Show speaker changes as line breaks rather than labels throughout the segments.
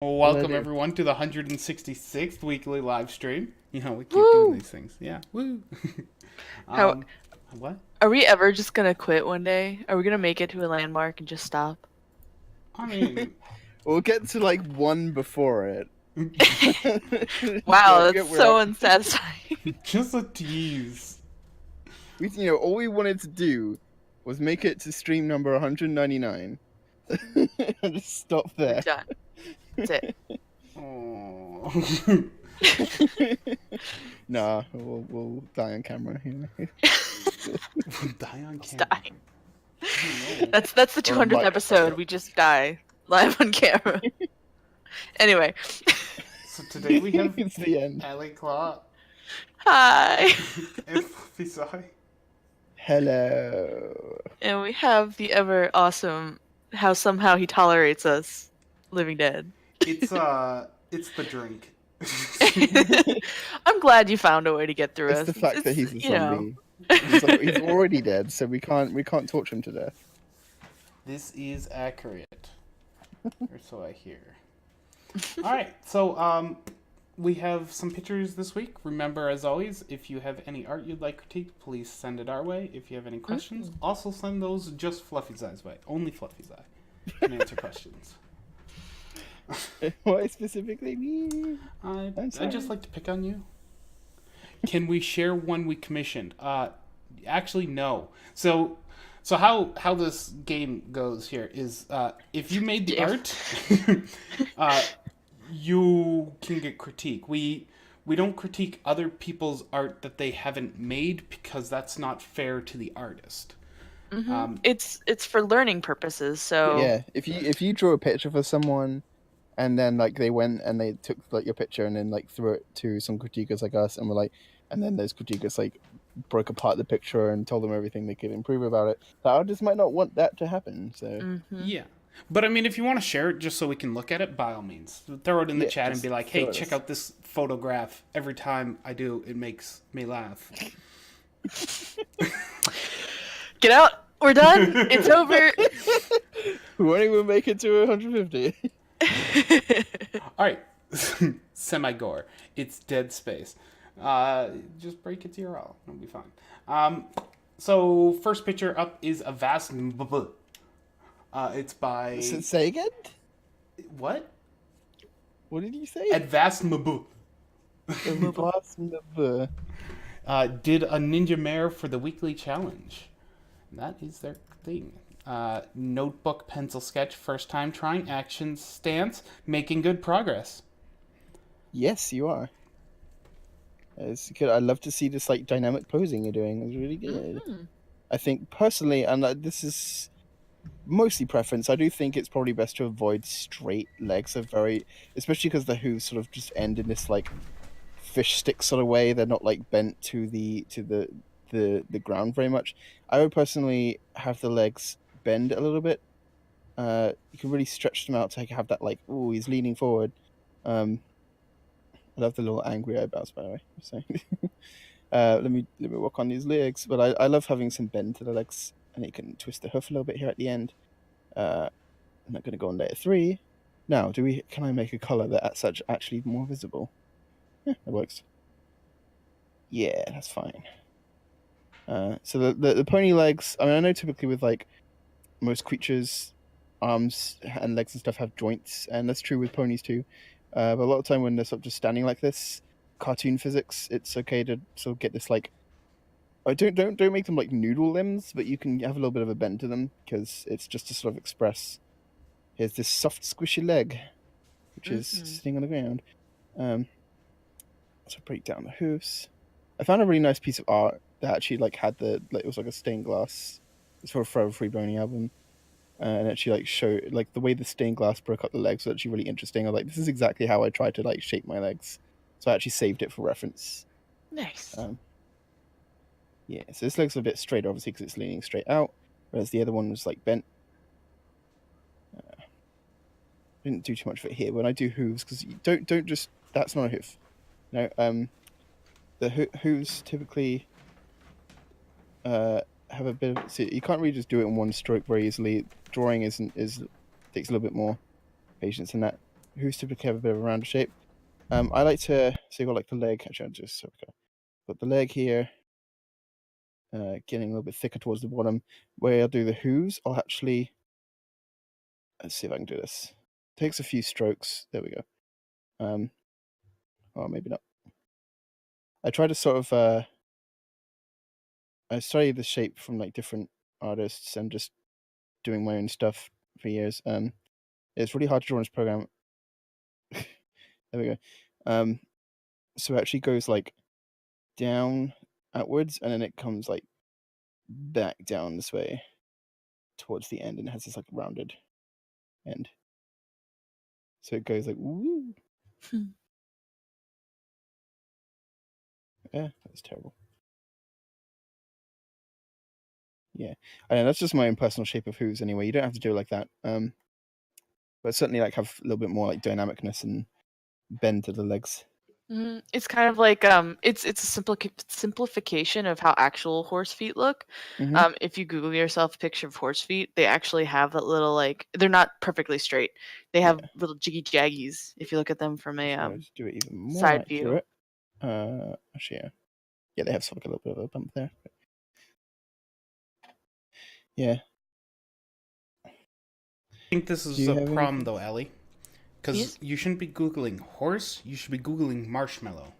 Well,
What did I
welcome
do?
everyone to the 166th weekly live stream. You know, we keep doing
Woo!
these things. Yeah, woo.
How
um, what?
are we ever just gonna quit one day? Are we gonna make it to a landmark and just stop?
I mean,
We'll get to like one before it.
Wow,
Don't
that's
get we're
so unsatisfying.
just a tease.
all we wanted to do was make it to stream number 199 and just stop
We're
there.
done. That's it.
Oh.
Nah, we'll die on camera.
Die on
Just
camera.
die.
Oh, no.
That's the
Or a
200th
mic.
episode. We just die live on camera. Anyway,
So today we have
It's the end.
Allie Claw
hi,
and Fluffy Sai.
Hello.
and we have the ever awesome how somehow he tolerates us, Living Dead.
It's the drink.
I'm glad you found a way to get through
It's
us.
the fact that he's a
you know.
zombie. He's already dead, so we can't torture him to death.
This is accurate. Or so I hear. Alright, so we have some pictures this week. Remember, as always, if you have any art you'd like critiqued, please send it our way. If you have any questions, also send those just Fluffy's Eye's way. Only Fluffy's Eye can answer questions.
Why specifically me?
I
sorry.
just like to pick on you. Can we share one we commissioned? Actually, no. So how this game goes here is if you made the art, you can get critique. We don't critique other people's art that they haven't made because that's not fair to the artist.
It's for learning purposes. So
Yeah, if you draw a picture for someone, and then like they went and they took like your picture and then like threw it to some critiquers like us, and were like, and then those critiquers like broke apart the picture and told them everything they could improve about it. The artist might not want that to happen. So
Yeah. But I mean, if you want to share it just so we can look at it, by all means, throw it in the
Yeah,
chat and
just
be like,
throw
"Hey,
it
check
us.
out this photograph. Every time I do, it makes me laugh."
get out. We're done. It's over.
we won't even make it to 150.
All right, semi-gore. It's dead space. Just break its URL. It'll be fine. So first picture up is a vast. It's by
Say again?
what?
What did you say?
At vast Mabu. Did a ninja mare for the weekly challenge. That is their thing. Notebook pencil sketch, first time trying action stance, making good progress.
Yes, you are. It's good. I love to see this like dynamic posing you're doing. It's really good. I think personally, and this is mostly preference, I do think it's probably best to avoid straight legs. Are very, especially because the hooves sort of just end in this like fish stick sort of way. They're not like bent to the ground very much. I would personally have the legs bend a little bit. You can really stretch them out to have that like, oh, he's leaning forward. I love the little angry eyebrows, by the way. So, let me work on these legs. But I love having some bend to the legs, and you can twist the hoof a little bit here at the end. I'm not going to go on layer 3. Now, can I make a color that's actually more visible? Yeah, that works. Yeah, that's fine. So the pony legs. I mean, I know typically with like most creatures, arms and legs and stuff have joints, and that's true with ponies too. But a lot of time when they're sort of just standing like this, cartoon physics, it's okay to sort of get this like. I don't make them like noodle limbs, but you can have a little bit of a bend to them because it's just to sort of express. Here's this soft, squishy leg, which is sitting on the ground. So break down the hoofs. I found a really nice piece of art that actually like had it was like a stained glass. It's for a Forever Free Brony album. And actually like show like the way the stained glass broke up the legs was actually really interesting. I was like, this is exactly how I tried to like shape my legs. So I actually saved it for reference.
Nice.
Yeah, so this leg's a bit straighter obviously because it's leaning straight out, whereas the other one was like bent. Didn't do too much of it here when I do hooves because you don't just, that's not a hoof. No, the hooves typically have a bit of, so you can't really just do it in one stroke very easily. Drawing takes a little bit more patience than that. hooves typically have a bit of a rounder shape. I like to, so you got like the leg. Actually, I'll just got the leg here, getting a little bit thicker towards the bottom. Where I'll do the hooves, I'll actually, let's see if I can do this. Takes a few strokes. There we go. Or maybe not. I try to sort of, I study the shape from like different artists and just doing my own stuff for years. It's really hard to draw in this program. There we go. So it actually goes like down outwards, and then it comes like back down this way towards the end, and it has this like rounded end. So it goes like woo. Yeah, that's terrible. Yeah, I know that's just my own personal shape of hooves. Anyway, you don't have to do it like that. But certainly like have a little bit more like dynamicness and bend to the legs.
It's kind of like it's a simplification of how actual horse feet look.
Mhm.
If you Google yourself a picture of horse feet, they actually have that little like they're not perfectly straight. They have little jiggy jaggies. If you look at them from a
So let's do it even more
side view.
accurate. Actually, yeah, they have sort of a little bit of a bump there. Yeah.
I think this is
Do you
a
have
problem
anything?
though, Ellie. Because
Yes?
you shouldn't be Googling horse, you should be Googling marshmallow.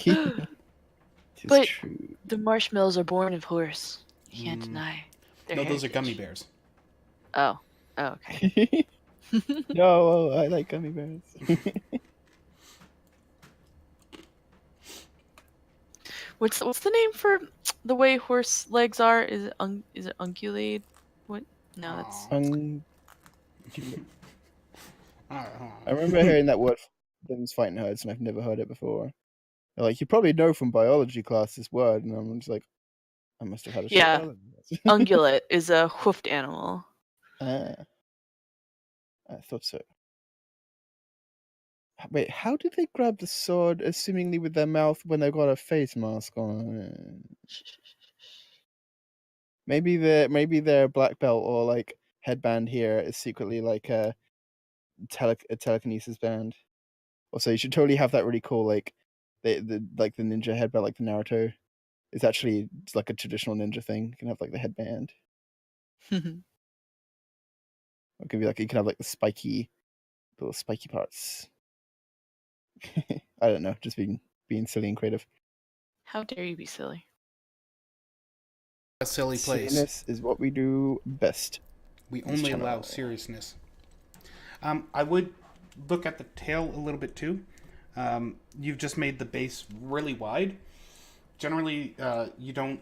It is
But
true.
the marshmallows are born of horse. You can't
Mm.
deny their
No, those are gummy
heritage.
bears.
Oh. Oh, okay.
No, I like gummy bears.
What's the name for the way horse legs are? Is it ungulate? What? No, that's
I remember hearing that word from them's fighting herds, and I've never heard it before. They're like, you probably know from biology class this word, and I'm just like, I must have had a shit
yeah.
biology class.
Ungulate is a hoofed animal.
I thought so. Wait, how did they grab the sword, assumingly with their mouth, when they've got a face mask on? Maybe their black belt or like headband here is secretly like a telekinesis band. Also, you should totally have that really cool like the like the ninja headband, like the Naruto. It's actually like a traditional ninja thing. You can have like the headband. It can be like you can have like the little spiky parts. I don't know, just being silly and creative.
How dare you be silly?
A silly place.
Silliness is what we do best.
We
This
only
channel.
allow seriousness. I would look at the tail a little bit too. You've just made the base really wide. Generally, you don't.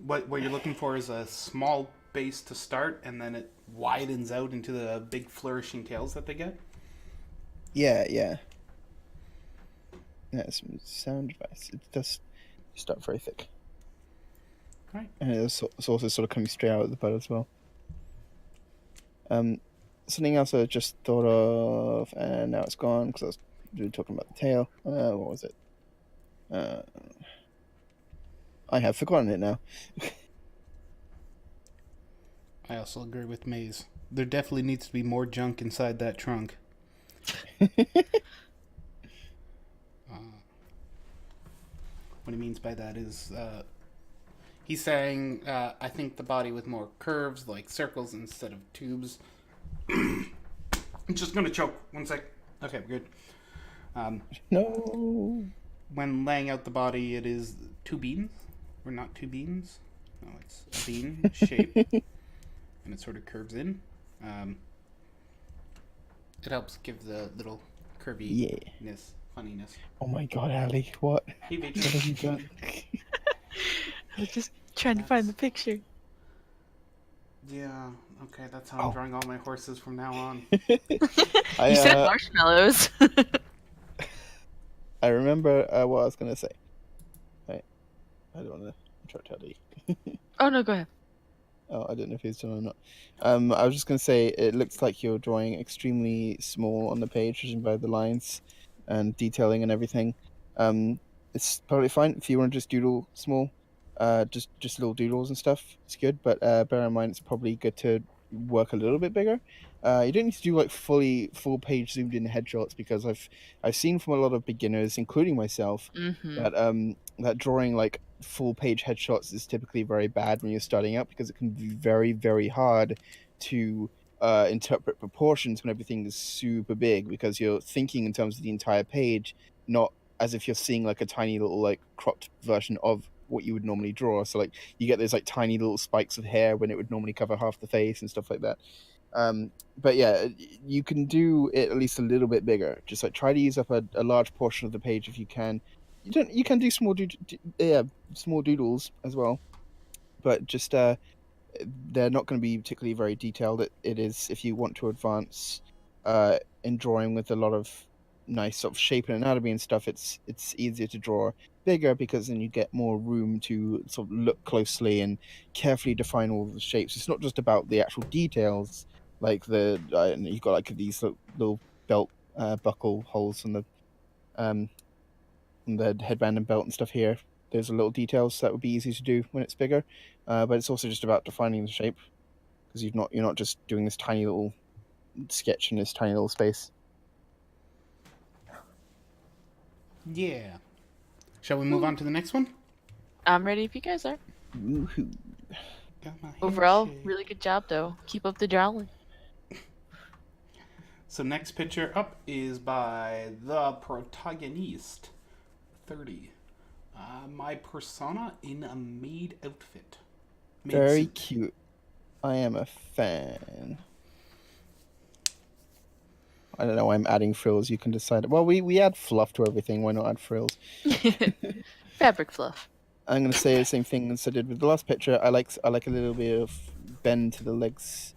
What you're looking for is a small base to start, and then it widens out into the big flourishing tails that they get.
Yeah. That's some sound advice. It does start very thick.
Right.
And it's also sort of coming straight out of the butt as well. Something else I just thought of, and now it's gone because I was really talking about the tail. What was it? I have forgotten it now.
I also agree with Maze. There definitely needs to be more junk inside that trunk. What he means by that is he's saying, I think the body with more curves, like circles instead of tubes. I'm just going to choke. 1 sec. Okay, good.
No.
When laying out the body, it is 2 beans. Or not 2 beans. No, it's a bean shape. And it sort of curves in. It helps give the little curviness, funniness.
Oh my god, Ali, what?
Hey,
What have you done?
I was just trying to find the picture.
Yeah, okay, that's how I'm drawing all my horses from now on.
You said marshmallows.
I remember what I was going to say. Right. I don't want to interrupt Ali.
Oh, no, go ahead.
Oh, I don't know if he's done or not. I was just going to say, it looks like you're drawing extremely small on the page, judging by the lines and detailing and everything. It's totally fine if you want to just doodle small, just little doodles and stuff. It's good, but bear in mind it's probably good to work a little bit bigger. You don't need to do like full page zoomed in headshots, because I've seen from a lot of beginners, including myself, that that drawing like full page headshots is typically very bad when you're starting out, because it can be very, very hard to interpret proportions when everything is super big, because you're thinking in terms of the entire page, not as if you're seeing like a tiny little like cropped version of what you would normally draw. So like you get those like tiny little spikes of hair when it would normally cover half the face and stuff like that. But yeah, you can do it at least a little bit bigger. Just like try to use up a large portion of the page if you can. You can do small doodles as well, but just they're not going to be particularly very detailed. It is, if you want to advance in drawing with a lot of nice sort of shape and anatomy and stuff, it's easier to draw bigger, because then you get more room to sort of look closely and carefully define all the shapes. It's not just about the actual details, like you've got like these little belt buckle holes um on the headband and belt and stuff here. There's a little details that would be easy to do when it's bigger, but it's also just about defining the shape, because you're not just doing this tiny little sketch in this tiny little space.
Yeah. Shall we move on to the next one?
I'm ready if you guys are.
Woohoo!
Got my
Overall,
handshake.
really good job though. Keep up the drawing.
So next picture up is by the protagonist, 30. My persona in a maid outfit. Maid
Very
suit.
cute. I am a fan. I don't know why I'm adding frills. You can decide. Well, we add fluff to everything. Why not add frills?
Fabric fluff.
I'm gonna say the same thing as I did with the last picture. I like a little bit of bend to the legs.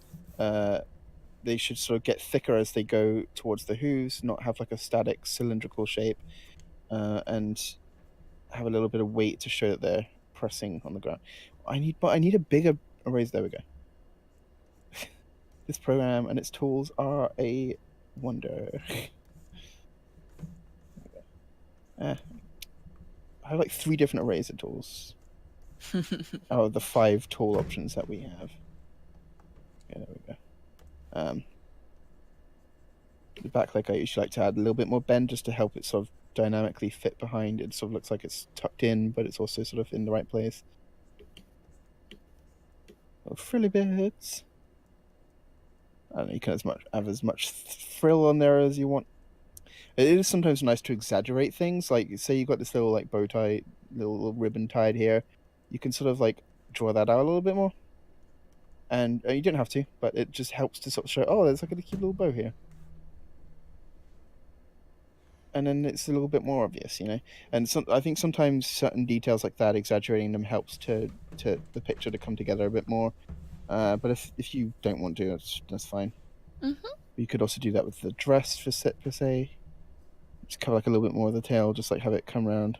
They should sort of get thicker as they go towards the hooves, not have like a static cylindrical shape, and have a little bit of weight to show that they're pressing on the ground. I need a bigger eraser. There we go. This program and its tools are a wonder. I have like 3 different eraser tools out of the 5 tool options that we have. Yeah, there we go. The back leg I usually like to add a little bit more bend, just to help it sort of dynamically fit behind. It sort of looks like it's tucked in, but it's also sort of in the right place. Little frilly bits. I don't know, you can have as much frill on there as you want. It is sometimes nice to exaggerate things. Like, say you got this little like bow tie, little ribbon tied here. You can sort of like draw that out a little bit more. And you don't have to, but it just helps to sort of show, oh, there's like a cute little bow here. And then it's a little bit more obvious, you know. And I think sometimes certain details like that, exaggerating them helps to the picture to come together a bit more. But if you don't want to, that's fine. You could also do that with the dress per se. Just cover like a little bit more of the tail, just like have it come around.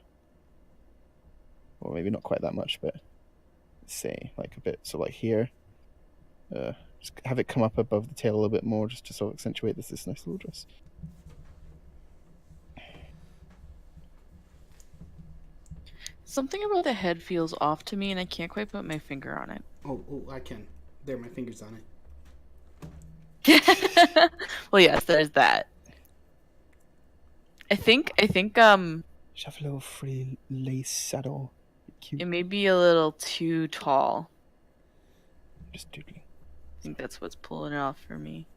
Or maybe not quite that much, but let's say like a bit, so like here. Just have it come up above the tail a little bit more, just to sort of accentuate this nice little dress.
Something about the head feels off to me, and I can't quite put my finger on it.
Oh, I can. There, my finger's on it.
Well, yes, there's that. I think
Just have a little free lace saddle. Cute.
it may be a little too tall.
Just doodling.
I think that's what's pulling it off for me.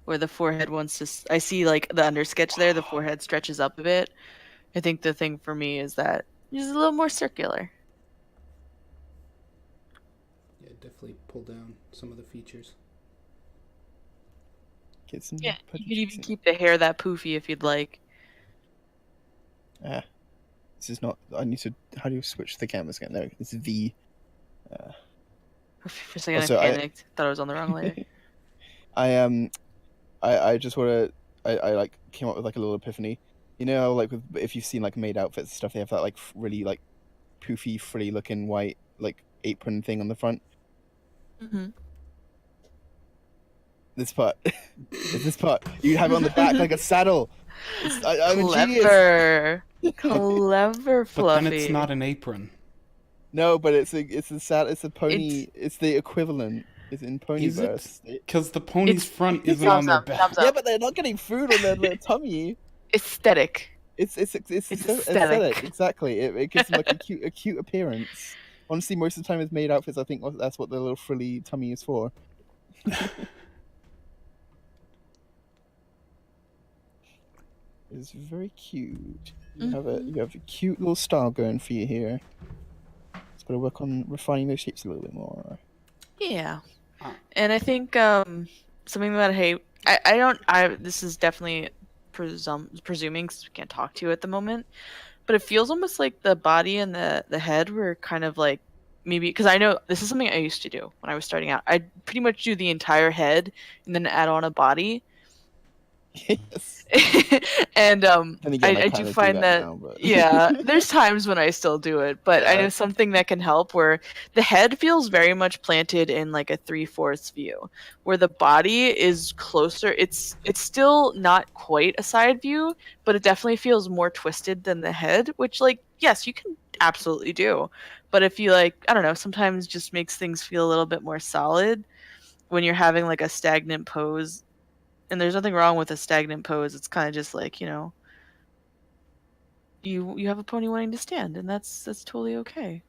Where the forehead wants to... I see, like, the undersketch there, the forehead stretches up a bit. I think the thing for me is that it's a little more circular.
Yeah, definitely pull down some of the features.
Get some
Yeah, you could even keep the hair that poofy if you'd like.
This is not... I need to... How do you switch the cameras again? No, it's V.
For a second,
Also,
I panicked. Thought I was on the wrong layer.
I just want to... I like came up with like a little epiphany. You know how like if you've seen like maid outfits and stuff, they have that like really like poofy, frilly looking white like apron thing on the front. This part. It's this part. You have it on the back like a saddle. I'm a genius.
Clever, Fluffy.
But then it's not an apron.
No, but it's a pony. It's the equivalent. It's in
Is it?
Ponyverse.
Because the pony's front isn't
thumbs
on their
up,
back.
thumbs up.
Yeah, but they're not getting food on their tummy.
Aesthetic.
It's
It's
aesthetic. Exactly. It gives them like a cute appearance. Honestly, most of the time with maid outfits, I think that's what the little frilly tummy is for. It's very cute. You have a cute little style going for you here. Just got to work on refining those shapes a little bit more.
Yeah. And I think something that I this is definitely presuming 'cause we can't talk to you at the moment, but it feels almost like the body and the head were kind of like maybe because I know this is something I used to do when I was starting out. I'd pretty much do the entire head and then add on a body.
Yes.
And
Then again, I
I
kinda
do
do
find that
now, but...
yeah, there's times when I still do it, but I
Yeah.
know something that can help where the head feels very much planted in like a 3/4 view, where the body is closer. It's still not quite a side view, but it definitely feels more twisted than the head, which like yes, you can absolutely do. But if you like, I don't know, sometimes just makes things feel a little bit more solid when you're having like a stagnant pose. And there's nothing wrong with a stagnant pose. It's kind of just like, you know, you have a pony wanting to stand, and that's totally okay.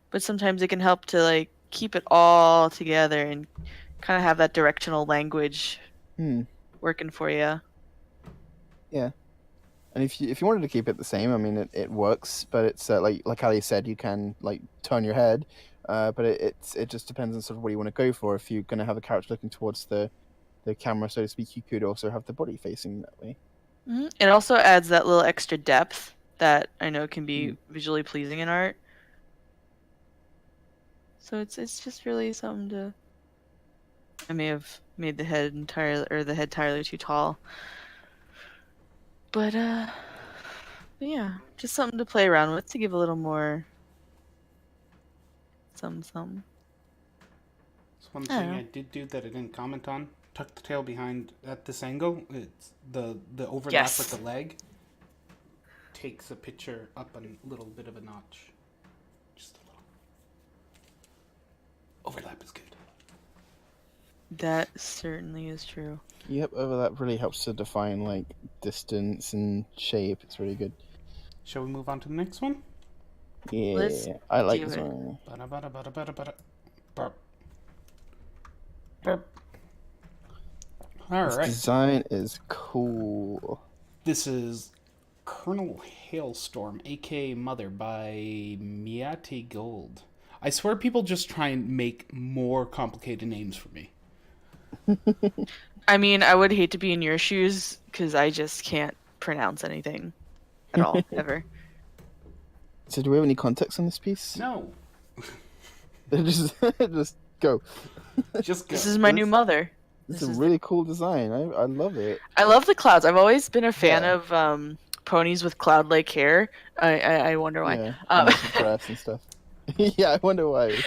But sometimes it can help to like keep it all together and kind of have that directional language working for you.
Yeah. And if you wanted to keep it the same, I mean, it works, but it's like Ali said, you can like turn your head, but it just depends on sort of what you want to go for. If you're going to have a character looking towards the camera, so to speak, you could also have the body facing that way.
It also adds that little extra depth that I know can be visually pleasing in art. So it's just really something to. I may have made the head entirely too tall, but yeah, just something to play around with to give a little more. Some.
One thing I did do that I didn't comment on: tuck the tail behind at this angle. It's the overlap with the leg takes a picture up a little bit of a notch. Just a little. Overlap is good.
That certainly is true.
Yep, overlap really helps to define like distance and shape. It's really good.
Shall we move on to the next one?
Yeah, I like this one.
All right.
This design is cool.
This is Colonel Hailstorm, aka Mother, by Miate Gold. I swear people just try and make more complicated names for me.
I mean, I would hate to be in your shoes because I just can't pronounce anything at all, ever.
So do we have any context on this piece?
No.
just go.
Just go.
This is my new mother.
This is a really cool design. I love it.
I love the clouds. I've always been a fan of ponies with cloud-like hair. I wonder why.
Yeah, and grass and stuff. Yeah, I wonder why.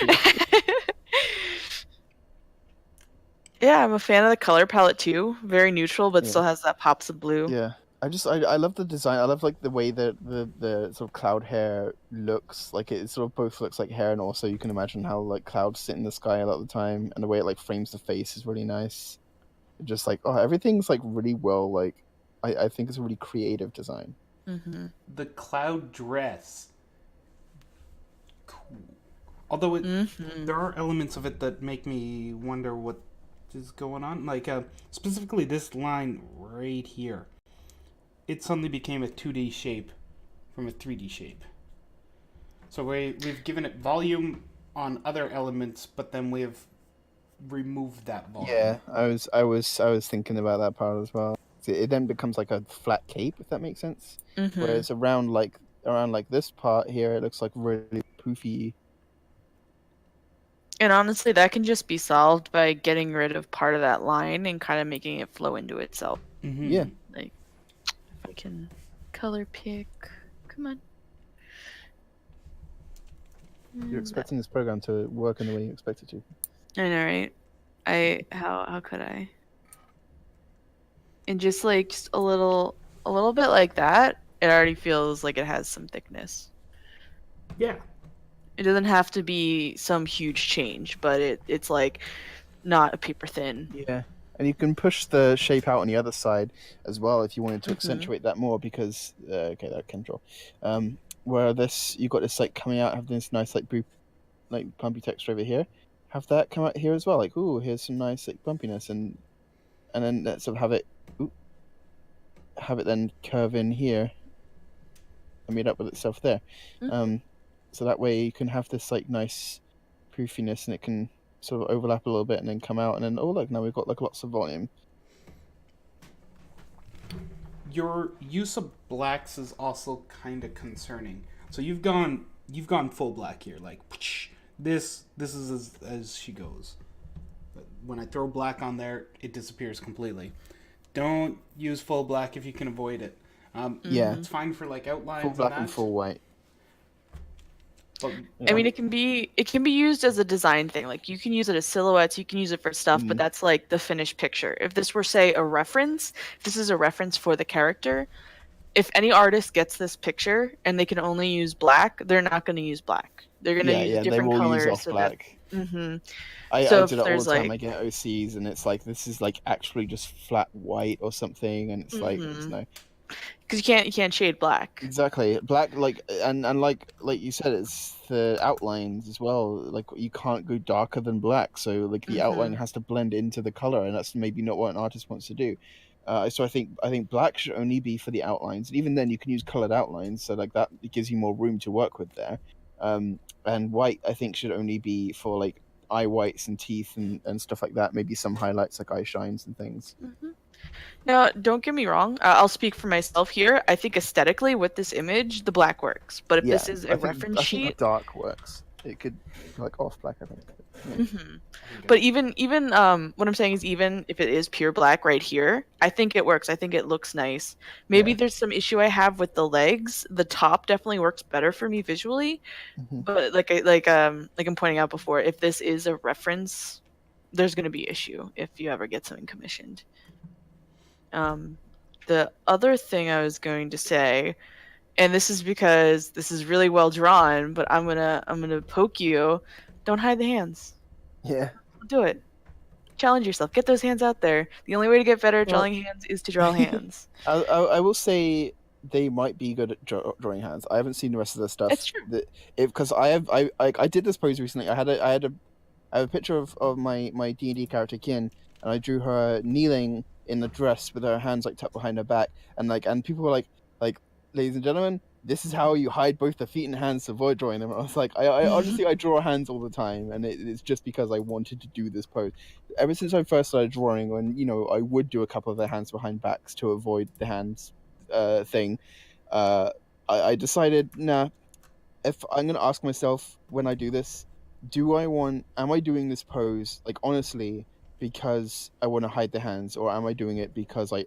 Yeah, I'm a fan of the color palette too. Very neutral, but still has that pops of blue.
Yeah, I love the design. I love like the way that the sort of cloud hair looks. Like it sort of both looks like hair, and also you can imagine how like clouds sit in the sky a lot of the time, and the way it like frames the face is really nice. Just like everything's like really well. Like I think it's a really creative design.
Mm-hmm.
The cloud dress. Cool. Although there are elements of it that make me wonder what is going on. Like specifically this line right here. It suddenly became a 2D shape from a 3D shape. So we've given it volume on other elements, but then we've removed that volume.
Yeah, I was thinking about that part as well. It then becomes like a flat cape, if that makes sense.
Mm-hmm.
Whereas around like this part here, it looks like really poofy.
And honestly, that can just be solved by getting rid of part of that line and kind of making it flow into itself.
Mm-hmm. Yeah.
Like, if I can color pick, come on.
You're expecting this program to work in the way you expect it to.
I know, right? How could I? And just like a little bit like that, it already feels like it has some thickness.
Yeah.
It doesn't have to be some huge change, but it's like not a paper thin.
Yeah, and you can push the shape out on the other side as well if you wanted to
Mhm.
accentuate that more because okay, that can draw. Where this you got this like coming out, have this nice like bumpy texture over here. Have that come out here as well. Like, ooh, here's some nice like bumpiness, and then let's sort of have it then curve in here and meet up with itself there.
Mhm.
So that way you can have this like nice proofiness, and it can sort of overlap a little bit and then come out, and then oh look, now we've got like lots of volume.
Your use of blacks is also kind of concerning. So you've gone full black here, like this is as she goes. When I throw black on there, it disappears completely. Don't use full black if you can avoid it.
Yeah.
It's fine for like outlines.
Full black
and
and full white.
But,
I mean, it can be used as a design thing. Like you can use it as silhouettes, you can use it for stuff, but that's like the finished picture. If this were say a reference, if this is a reference for the character, if any artist gets this picture and they can only use black, they're not going to use black. They're going to use a
they
different
will
color.
use off
So
black.
that,
I
So
do
if
that all the
there's,
time.
like-
I get OCs and it's like this is like actually just flat white or something, and it's like it's no.
because you can't shade black.
Exactly, black like and like you said, it's the outlines as well. Like you can't go darker than black, so like the outline has to blend into the color, and that's maybe not what an artist wants to do. So I think black should only be for the outlines, and even then you can use colored outlines, so like that it gives you more room to work with there. And white I think should only be for like eye whites and teeth and stuff like that. Maybe some highlights like eye shines and things.
Now, don't get me wrong. I'll speak for myself here. I think aesthetically, with this image, the black works. But if this is a reference
I
sheet,
think the dark works. It could like off black. I think.
But even what I'm saying is even if it is pure black right here, I think it works. I think it looks nice. Maybe there's some issue I have with the legs. The top definitely works better for me visually. But like I'm pointing out before, if this is a reference, there's going to be issue if you ever get something commissioned. The other thing I was going to say, and this is because this is really well drawn, but I'm gonna poke you. Don't hide the hands.
Yeah.
Do it. Challenge yourself. Get those hands out there. The only way to get better at drawing hands is to draw hands.
I will say they might be good at drawing hands. I haven't seen the rest of the stuff.
It's true.
Because I did this pose recently. I have a picture of my D&D character Kin, and I drew her kneeling in the dress with her hands like tucked behind her back, and people were like, ladies and gentlemen, this is how you hide both the feet and hands to avoid drawing them. And I was like, I honestly I draw hands all the time, and it's just because I wanted to do this pose. Ever since I first started drawing, when I would do a couple of the hands behind backs to avoid the hands thing, I decided, nah, if I'm gonna ask myself when I do this, am I doing this pose like honestly because I want to hide the hands, or am I doing it because I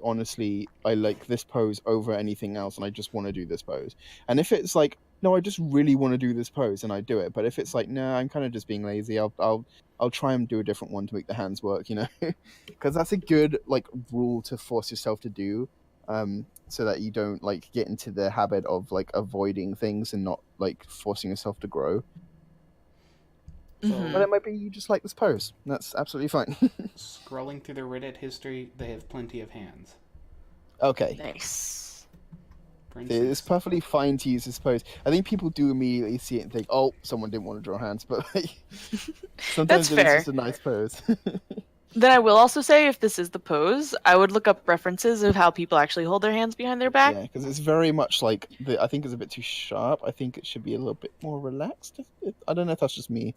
like this pose over anything else and I just want to do this pose? And if it's like, no, I just really want to do this pose, and I do it. But if it's like, nah, I'm kind of just being lazy, I'll try and do a different one to make the hands work, because that's a good like rule to force yourself to do, so that you don't like get into the habit of like avoiding things and not like forcing yourself to grow. But it might be you just like this pose. That's absolutely fine.
Scrolling through their Reddit history, they have plenty of hands.
Okay.
Nice.
It's perfectly fine to use this pose. I think people do immediately see it and think, "Oh, someone didn't want to draw hands," but like, sometimes
That's fair.
It's just a nice pose.
Then I will also say, if this is the pose, I would look up references of how people actually hold their hands behind their back.
Yeah, because it's very much like I think it's a bit too sharp. I think it should be a little bit more relaxed. I don't know if that's just me.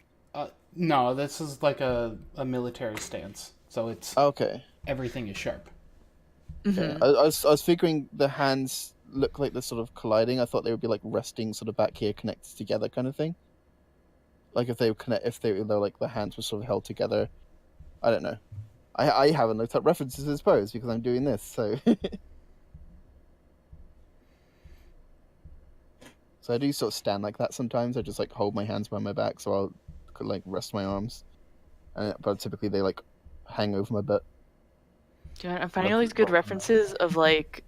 No, this is like a military stance, so it's
okay.
Everything is sharp.
Yeah, I was figuring the hands look like they're sort of colliding. I thought they would be like resting sort of back here, connected together, kind of thing. Like if they were like the hands were sort of held together. I don't know. I haven't looked up references to this pose because I'm doing this, so. So I do sort of stand like that sometimes. I just like hold my hands behind my back, so I'll like rest my arms, but typically they like hang over my butt.
Dude, I'm finding all these good references of like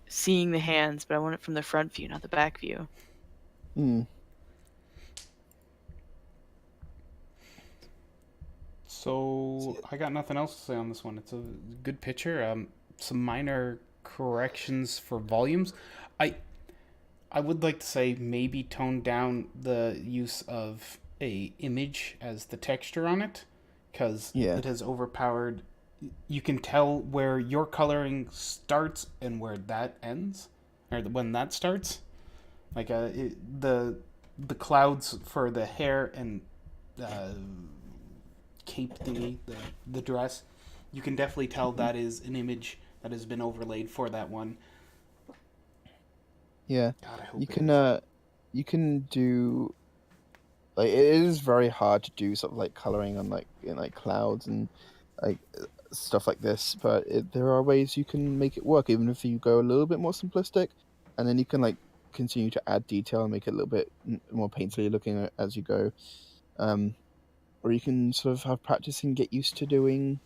seeing the hands, but I want it from the front view, not the back view.
So So I got nothing else to say on this one. It's a good picture. Some minor corrections for volumes. I I would like to say maybe tone down the use of a image as the texture on it, because
Yeah.
it has overpowered. You can tell where your coloring starts and where that ends, or when that starts. Like the clouds for the hair and uh, cape thingy, the dress, you can definitely tell that is an image that has been overlaid for that one.
Yeah.
God, I hope
You
it
can
is.
you can do like it is very hard to do sort of like coloring on like in like clouds and like stuff like this, but there are ways you can make it work even if you go a little bit more simplistic, and then you can like continue to add detail and make it a little bit more painterly looking as you go. Um, or you can sort of have practice and get used to doing.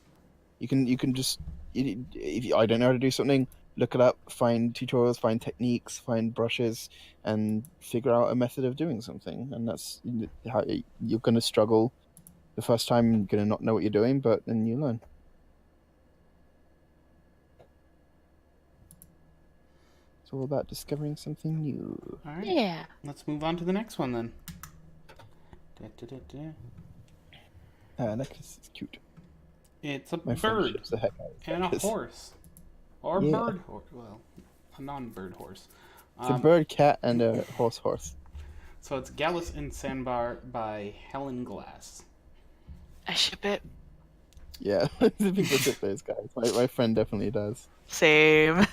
You can just if I don't know how to do something, look it up, find tutorials, find techniques, find brushes, and figure out a method of doing something. And that's how you're going to struggle the first time. You're going to not know what you're doing, but then you learn. It's all about discovering something new.
All right.
Yeah.
Let's move on to the next one then. Da, da, da, da.
Necklace is cute.
It's a
My friend
bird
ships the heck out of this
and a
necklace.
horse, or
Yeah.
bird horse. Well, a non-bird horse.
It's a bird, cat, and a horse.
So it's Gallus and Sandbar by Helen Glass.
I ship it.
Yeah, the people ship those guys. My friend definitely does.
Same.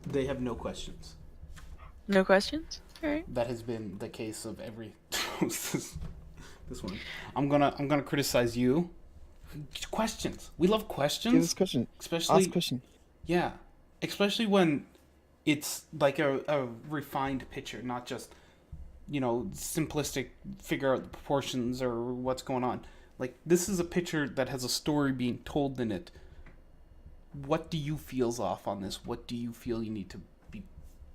They have no questions.
No questions? Alright.
That has been the case of every this one. I'm gonna criticize you. Questions. We love
Give us
questions,
a question.
especially
Ask a question.
yeah, especially when it's like a refined picture, not just simplistic figure out the proportions or what's going on. Like this is a picture that has a story being told in it. What do you feel's off on this? What do you feel you need to be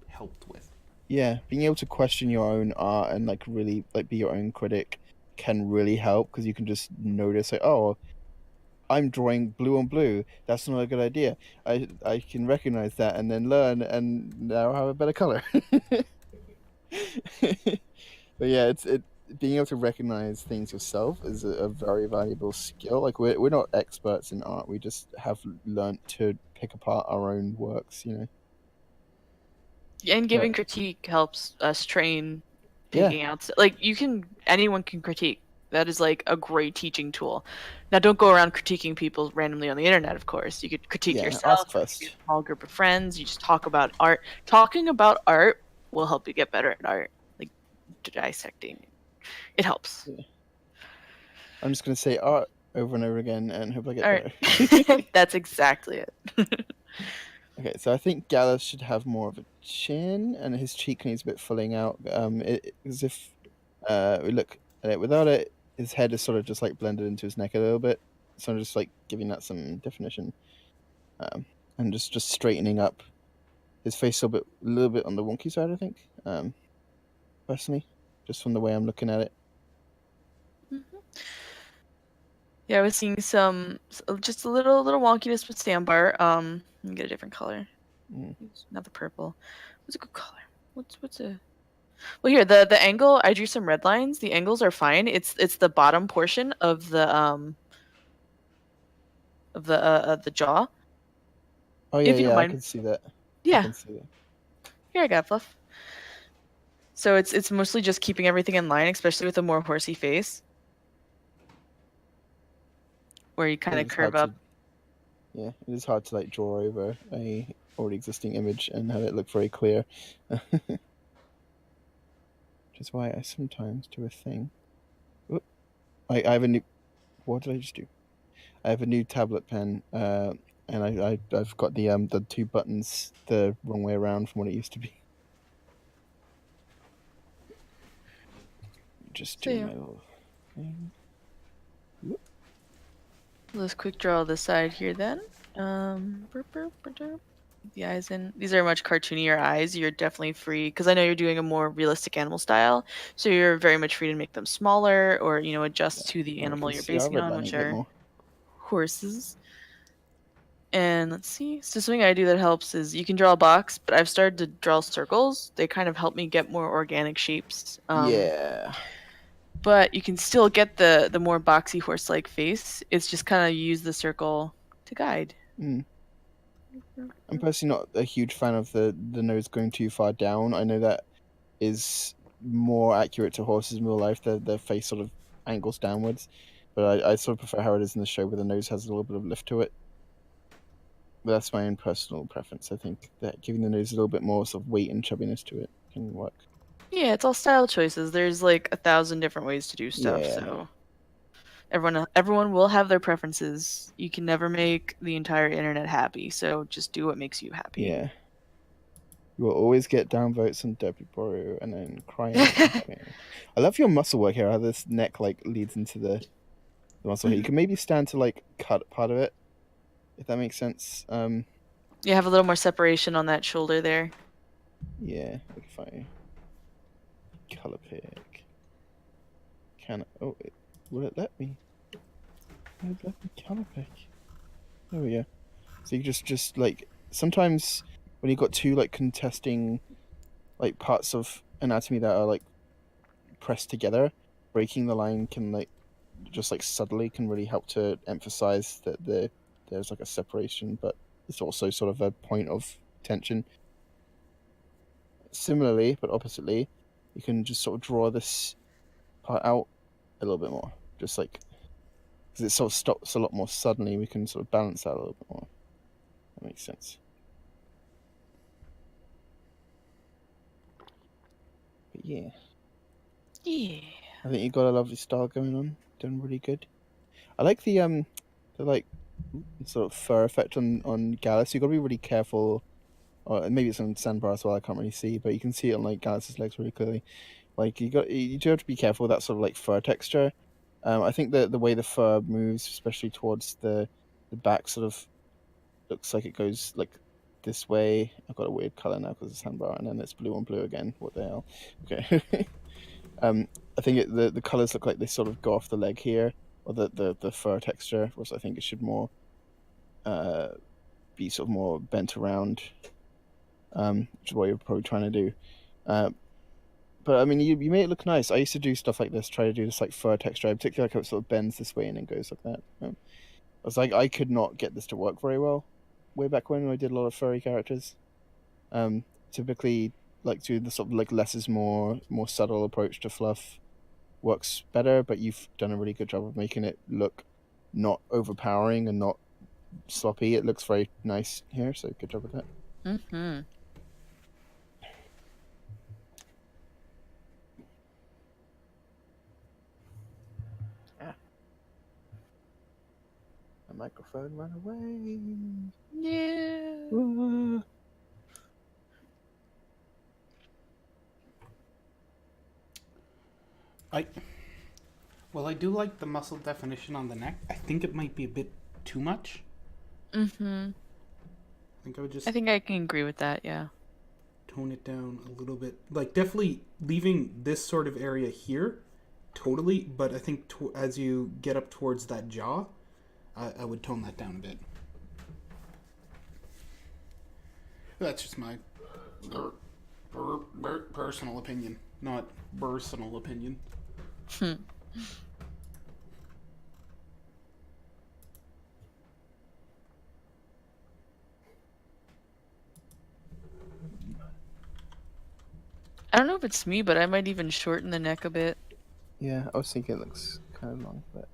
helped with?
Yeah, being able to question your own art and like really like be your own critic can really help because you can just notice like, oh, I'm drawing blue on blue. That's not a good idea. I can recognize that and then learn and now have a better color. But yeah, it being able to recognize things yourself is a very valuable skill. Like we're not experts in art. We just have learned to pick apart our own works, you know.
And giving critique helps us train
Yeah.
picking out. Like anyone can critique. That is like a great teaching tool. Now, don't go around critiquing people randomly on the internet. Of course, you could critique
Yeah,
yourself.
ask first.
A small group of friends. You just talk about art. Talking about art will help you get better at art. Like dissecting, it helps.
Yeah. I'm just gonna say art over and over again and hope I get
Art.
better.
That's exactly it.
Okay, so I think Gallus should have more of a chin, and his cheek needs a bit filling out. As if we look at it without it, his head is sort of just like blended into his neck a little bit. So I'm just like giving that some definition, and just straightening up his face a little bit on the wonky side. I think, personally, just from the way I'm looking at it.
Yeah, I was seeing just a little wonkiness with Sandbar. Let me get a different color. Not the purple. What's a good color? What's a Well, here the angle. I drew some red lines. The angles are fine. It's the bottom portion of the the jaw.
Oh
If you don't
I
mind.
can see that.
Yeah.
I can see that.
Here I got fluff. So it's mostly just keeping everything in line, especially with a more horsey face, where you kind of
It's
curve
hard
up.
Yeah, it is hard to like draw over a already existing image and have it look very clear. Which is why I sometimes do a thing. Oop. I have a new. What did I just do? I have a new tablet pen, and I've got the two buttons the wrong way around from what it used to be. Just
So,
do
yeah.
my little thing.
Let's quick draw the side here then. Burp, burp, burp, burp. the eyes in. These are much cartoonier eyes. You're definitely free because I know you're doing a more realistic animal style, so you're very much free to make them smaller or adjust to the
Oh, we
animal
can
you're
see our
basing it
red
on,
lining
which
a bit
are
more.
horses. And let's see. So something I do that helps is you can draw a box, but I've started to draw circles. They kind of help me get more organic shapes.
Yeah.
But you can still get the more boxy horse-like face. It's just kind of use the circle to guide.
Mm. I'm personally not a huge fan of the nose going too far down. I know that is more accurate to horses in real life. Their face sort of angles downwards, but I sort of prefer how it is in the show, where the nose has a little bit of lift to it. But that's my own personal preference. I think that giving the nose a little bit more sort of weight and chubbiness to it can work.
Yeah, it's all style choices. There's like 1,000 different ways to do stuff,
Yeah.
so everyone will have their preferences. You can never make the entire internet happy, so just do what makes you happy.
Yeah. You will always get downvotes on Debiboru and then crying on Campaign. I love your muscle work here, how this neck like leads into the muscle here. You can maybe stand to like cut part of it, if that makes sense.
You have a little more separation on that shoulder there.
Yeah, if I color pick. Will it let me? Will it let me color pick? There we go. So you just like sometimes when you've got two like contesting like parts of anatomy that are like pressed together, breaking the line can like just like subtly can really help to emphasize that there's like a separation, but it's also sort of a point of tension. Similarly, but oppositely, you can just sort of draw this part out a little bit more, just like because it sort of stops a lot more suddenly. We can sort of balance that a little bit more. That makes sense. But yeah, I think you got a lovely style going on. Doing really good. I like the like sort of fur effect on Gallus. You got to be really careful. Or maybe it's on Sandbar as well. I can't really see, but you can see it on like Gallus's legs really clearly. Like you do have to be careful with that sort of like fur texture. I think the way the fur moves, especially towards the back, sort of looks like it goes like this way. I've got a weird color now because it's Sandbar, and then it's blue on blue again. What the hell? Okay. I think the colors look like they sort of go off the leg here, or the fur texture, whereas I think it should more be sort of more bent around, which is what you're probably trying to do. But I mean, you made it look nice. I used to do stuff like this, try to do this like fur texture. I particularly like how it sort of bends this way and then goes like that. I was like, I could not get this to work very well way back when I did a lot of furry characters. Typically, like to the sort of like less is more subtle approach to fluff works better, but you've done a really good job of making it look not overpowering and not sloppy. It looks very nice here, so good job with that.
Mm-hmm.
The microphone ran away.
Yeah.
I do like the muscle definition on the neck. I think it might be a bit too much.
Mm-hmm.
I
think I can agree with that, yeah.
tone it down a little bit. Like, definitely leaving this sort of area here, totally. But I think as you get up towards that jaw, I would tone that down a bit. That's just my personal opinion, not personal opinion.
I don't know if it's me, but I might even shorten the neck a bit.
Yeah, I was thinking it looks kind of long, but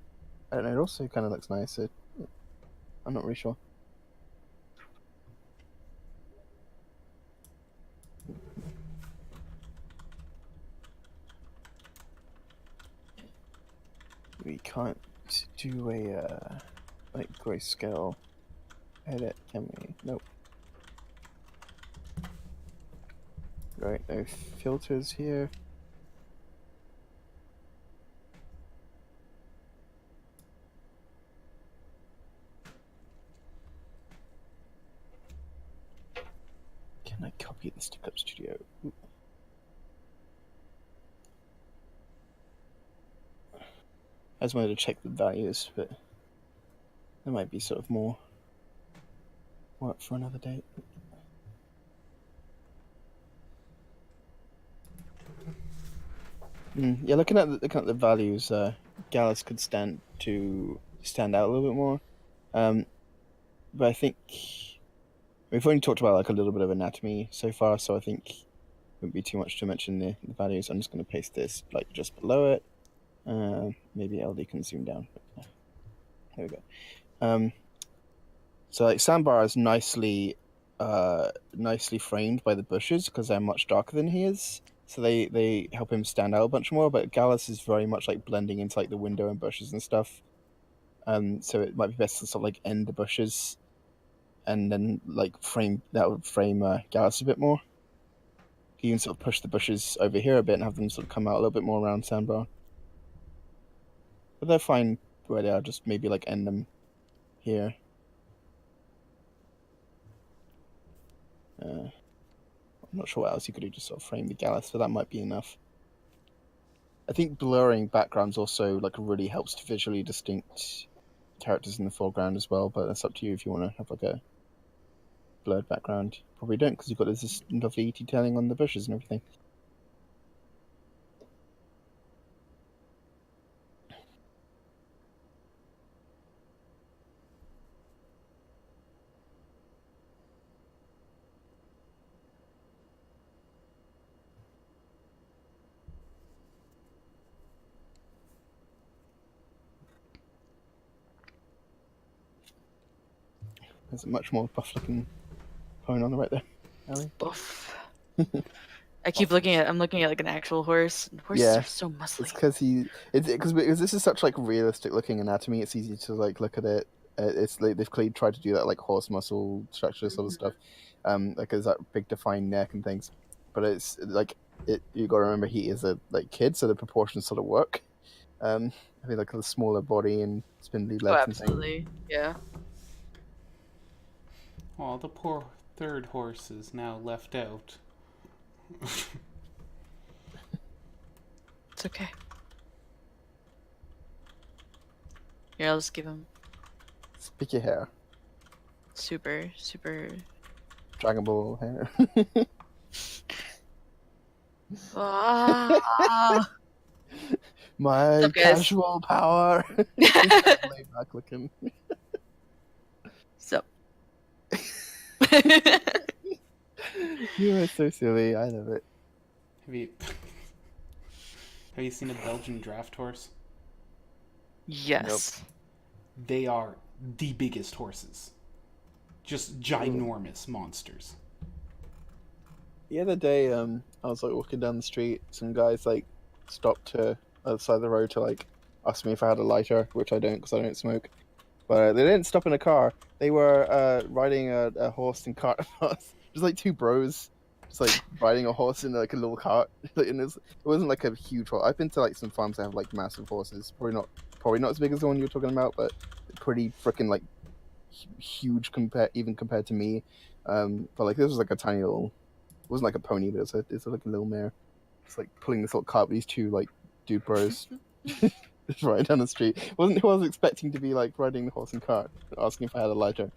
I don't know. It also kind of looks nice. I'm not really sure. We can't do a like grayscale edit, can we? Nope. Right, no filters here. copy the Stick Up Studio. Ooh. I just wanted to check the values, but there might be sort of more work for another day. Yeah, looking at the values, Gallus could stand out a little bit more. But I think we've only talked about like a little bit of anatomy so far, so I think it wouldn't be too much to mention the values. I'm just going to paste this like just below it. Maybe LD can zoom down. There we go. So like Sandbar is nicely framed by the bushes because they're much darker than he is. So they help him stand out a bunch more, but Gallus is very much like blending into like the window and bushes and stuff. So it might be best to sort of like end the bushes, and then like frame Gallus a bit more. You can sort of push the bushes over here a bit and have them sort of come out a little bit more around Sandbar. But they're fine where they are. Just maybe like end them here. I'm not sure what else you could do to sort of frame the Gallus, but that might be enough. I think blurring backgrounds also like really helps to visually distinct characters in the foreground as well, but that's up to you if you want to have like a blurred background. Probably don't, because you've got this lovely detailing on the bushes and everything. There's a much more buff-looking pony on the right there, Ellie.
Buff. I'm looking at like an actual horse. Horses
Yeah,
are so muscly.
it's because this is such like realistic looking anatomy. It's easy to like look at it. It's like they've clearly tried to do that like horse muscle structure sort of stuff. Like there's that big defined neck and things. But it's like you got to remember he is a like kid, so the proportions sort of work. I mean like a smaller body and spindly legs and things.
Absolutely, yeah.
Oh, the poor third horse is now left out.
It's okay. Here, I'll just give him
Spiky hair,
super.
Dragon Ball hair.
Ah.
My
What's up, guys?
casual power. Lay back looking.
So.
You are so silly. I love it.
Have you seen a Belgian draft horse?
Yes.
They are the biggest horses. Just ginormous monsters.
The other day, I was like walking down the street. Some guys like stopped to other side of the road to like ask me if I had a lighter, which I don't because I don't smoke. But they didn't stop in a car. They were riding a horse and cart. Just like two bros, just like riding a horse in like a little cart. And it wasn't like a huge horse. I've been to like some farms that have like massive horses. Probably not as big as the one you were talking about, but pretty freaking like huge compared to me. But like this was like a tiny little. It wasn't like a pony, but it's like a little mare. It's like pulling this little cart with these two like dude bros. Just right down the street. Wasn't who I was expecting to be like riding the horse and cart, asking if I had a lighter.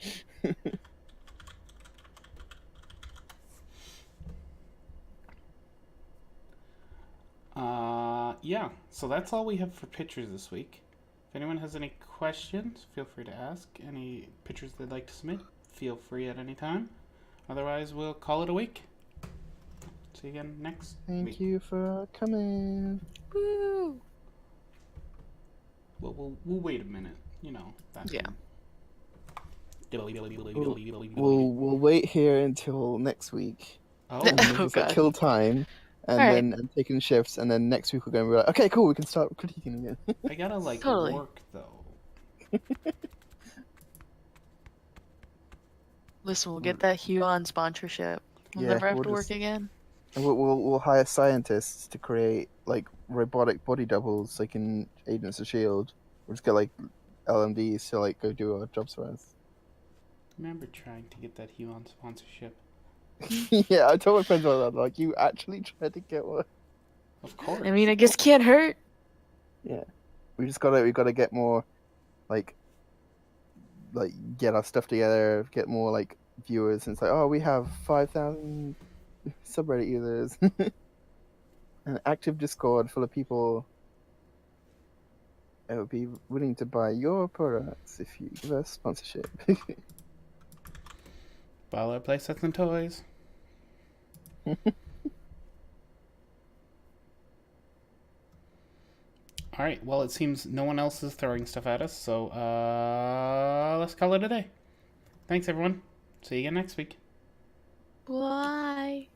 Yeah, so that's all we have for pictures this week. If anyone has any questions, feel free to ask. Any pictures they'd like to submit, feel free at any time. Otherwise, we'll call it a week. See you again next week.
Thank you for coming.
Woo.
We'll wait a minute. You know that.
Yeah.
We'll wait here until next week.
Oh,
And then
Oh,
just like
God.
kill time, and
All right.
then and taking shifts, and then next week we're going to be like, okay, cool, we can start critiquing again.
I gotta like
Totally.
work though.
Listen, we'll get that Huon sponsorship. We'll
Yeah,
never have
we'll
to
just-
work again.
And we'll hire scientists to create like robotic body doubles, like in Agents of Shield. We'll just get like LMDs to like go do our jobs for us.
Remember trying to get that Huon sponsorship.
Yeah, I told my friends about that. Like, you actually tried to get one.
Of course.
I mean, I guess can't hurt.
Yeah, we gotta get more, like get our stuff together, get more like viewers, and it's like, oh, we have 5,000 subreddit users, an active Discord full of people that would be willing to buy your products if you give us sponsorship.
Buy our playsets and toys. All right. Well, it seems no one else is throwing stuff at us, so let's call it a day. Thanks, everyone. See you again next week.
Why?